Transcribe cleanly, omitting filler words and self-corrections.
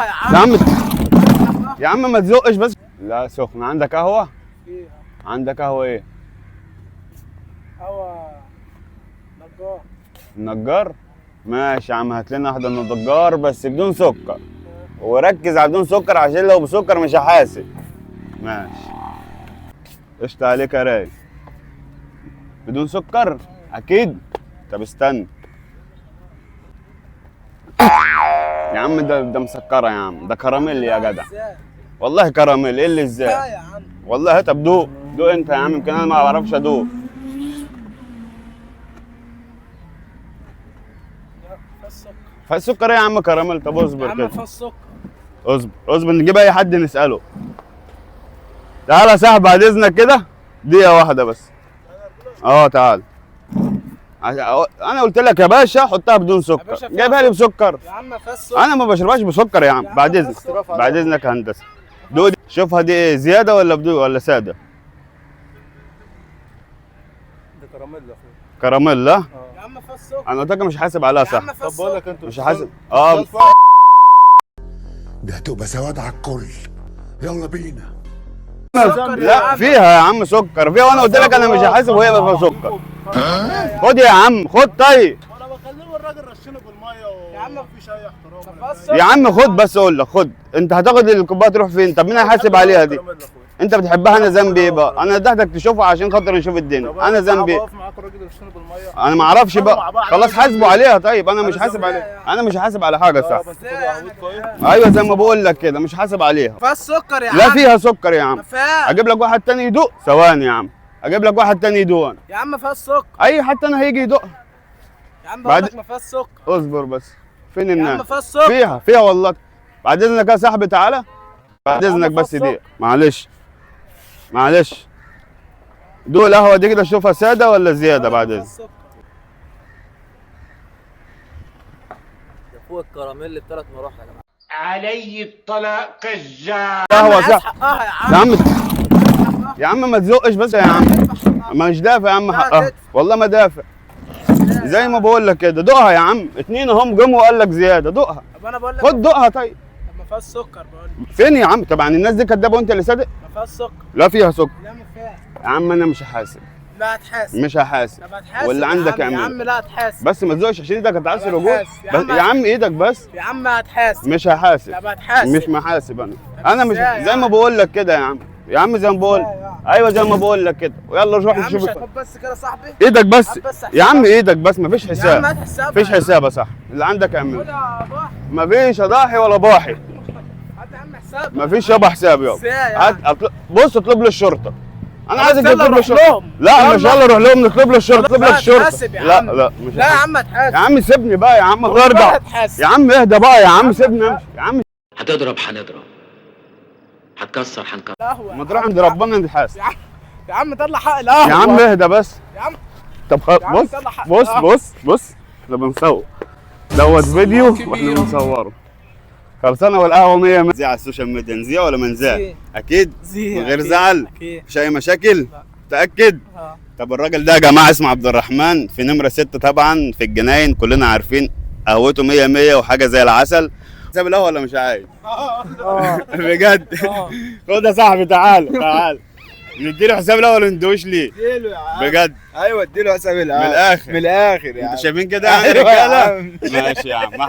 يا عم يا عم ما تزقش بس. لا سخن. عندك قهوة؟ ايه؟ عندك قهوة ايه؟ قهوة نجار. النجار؟ ماشي يا عم، هات لنا واحدة من النجار بس بدون سكر، وركز على بدون سكر عشان لو بسكر مش هحاسب. ماشي قشطة عليك يا راي. بدون سكر؟ أكيد. طب استنى يا عم، ده مسكرة يا عم، ده كراميل يا جدع. ازاي؟ والله كراميل. ايه اللي لا ازاي؟ يا عم. والله. طب دوق دوق انت يا عم، يمكن انا ما بعرفش ادوق. لا فيها سكر. فالسكر ايه يا عم؟ كراميل. طب يا اصبر عم كده، فيها سكر. اصبر نجيب اي حد نسأله. تعالى يا صاحبي بعد اذنك كده، دقيقة واحدة بس. تعال. انا قلت لك يا باشا حطها بدون سكر، باشا فيها جايبها لي بسكر. يا عم فيها سكر. انا ما بشربهاش بسكر يا عم. يا عم بعد بس اذنك، رفع بعد اذنك يا هندسة. دوق دي. شوفها دي ايه، زيادة ولا بدون ولا سادة؟ ده كراميل يا اخويا. كراميل. لا يا عم فيها سكر. انا قلت لك مش حاسب عليها يا صح. عم فيها طب بقول لك سكر. انتوا مش حاسب. دي هتبقى سواد على الكل. يلا بينا. سكر يا لا عم. فيها يا عم سكر، فيها. وانا قلت لك انا مش هحاسب وهي فيها سكر. خد يا عم خد. طيب وانا بكلمه الراجل رشني بالميه يا عم ومفيش اي احترام. فيها سكر. يا عم خد بس، اقول لك خد. انت هتاخد الكوبايه تروح فين؟ طب مين هيحاسب عليها دي؟ انت بتحبها، انا ذنبي ايه بقى؟ انا اديتك تشوفها عشان خاطر نشوف الدنيا، انا ذنبي ايه؟ اقف معاك الراجل رشني بالميه. انا ما اعرفش مع بقى، بعض. خلاص حاسبوا عليها. طيب انا مش أنا حاسب ذنبي عليها، انا مش حاسب على حاجه صح. بس كده عود كويس. ايوه زي ما بقول لك كده، مش حاسب عليها. فيها سكر يا عم. لا فيها سكر يا عم. ما فيها. اجيب لك واحد تاني يدوق. ثواني يا عم، اجيب لك واحد تاني يدوق. يا عم فيها سكر. اي حد تاني هيجي يدوق. يا عم بعد- بقول لك ما فيها سكر. اصبر بس. فين يا عم الناس؟ فيها سكر. فيها والله. بعد اذنك يا صاحبي تعالى، بعد يا عم اذنك بس فيها دقيقة. سكر. معلش دوق القهوة دي كده، شوفها سادة ولا زيادة بعد اذنك. ده فوق الكراميل بثلاث مراحل يا جماعه. علي الطلاق كذاب. قهوة عايز صح حقها يا عم. يا عم. يا عم ما تزقش بس يا عم، مش دافع يا عم لا حقها، تدفع. والله ما دافع. زي ما بقول لك كده، دوقها يا عم. اتنين اهم جم وقال لك زيادة، دوقها. طب انا بقول لك خد دوقها. طيب طب ما فيها سكر بقول لك. فين يا عم؟ طبعا الناس دي كدابة وانت اللي صادق. ما فيها سكر. لا فيها سكر لا ما فيها. يا عم. انا مش هحاسب، لا هتحاسب. مش هحاسب. طب هتحاسب واللي يا عندك عم. يا اعمله. عم لا هتحاسب. بس ما تزقش عشان ايدك هتعصر وجوه. هتحاسب. يا بس عم يا عم ايدك بس. يا عم هتحاسب. مش هحاسب. طب هتحاسب. مش محاسب انا مش ازاي زي ما يعني؟ بقول لك كده يا عم. يا عم زي ما بقول. ازاي يعني؟ ايوه زي ما بقول لك كده. ويلا روح يا عم نشوف مش هتحط بس كده يا صاحبي. ايدك بس. هات بس يا عم حسابك. ايدك بس، مفيش يا عم حساب. هات حسابك. مفيش حساب يا صاحبي، اللي عندك خد اعمله. يا بابا. مفيش اضاحي ولا باحي، هات يا عم حسابك. مفيش يابا حساب يابا. ازاي يعني؟ بص اطلب لي الشرطه. انا خلاص عايزك يلا تطلب لي نروح الشرطه. لهم. لا مش يلا نروح لهم نطلب له الشرطه. خلاص نطلب لك لا الشرطه. هتحاسب يا لا عم. لا مش لا يا هحاسب. عم هتحاسب. يا عم سيبني بقى يا عم، والله ارجع. هتحاسب. يا عم اهدى بقى يا عم، سيبني امشي يا عم. هتضرب هنضرب، هتكسر هنكسر. قهوة. ما تروح عند ربنا نتحاسب. يا عم طلع حق القهوة. يا عم اهدى بس. يا عم طب يا عم بص طلع حق بص القهوة. بص احنا بنصور دوت فيديو واحنا بنصوره. خلصانه والقهوه 100 100 على السوشيال ميديا. نذيع ولا ما نذيع؟ زين. اكيد زين. من غير أكيد. زعل. أكيد. مفيش اي مشاكل. متاكد؟ طب الراجل ده يا جماعه اسمه عبد الرحمن، في نمره 6 طبعا في الجناين، كلنا عارفين. قهوته 100 100 وحاجه زي العسل. حساب القهوه ولا مش عايز؟ بجد؟ خد يا صاحبي تعال نديله حساب القهوه ولا ندوش ليه؟ اديله يا عم. بجد؟ ايوه اديله حساب من الاخر. من الاخر يا عم. انتوا شايفين كده يعني أيوة يا رجاله؟ عم. ماشي يا عم.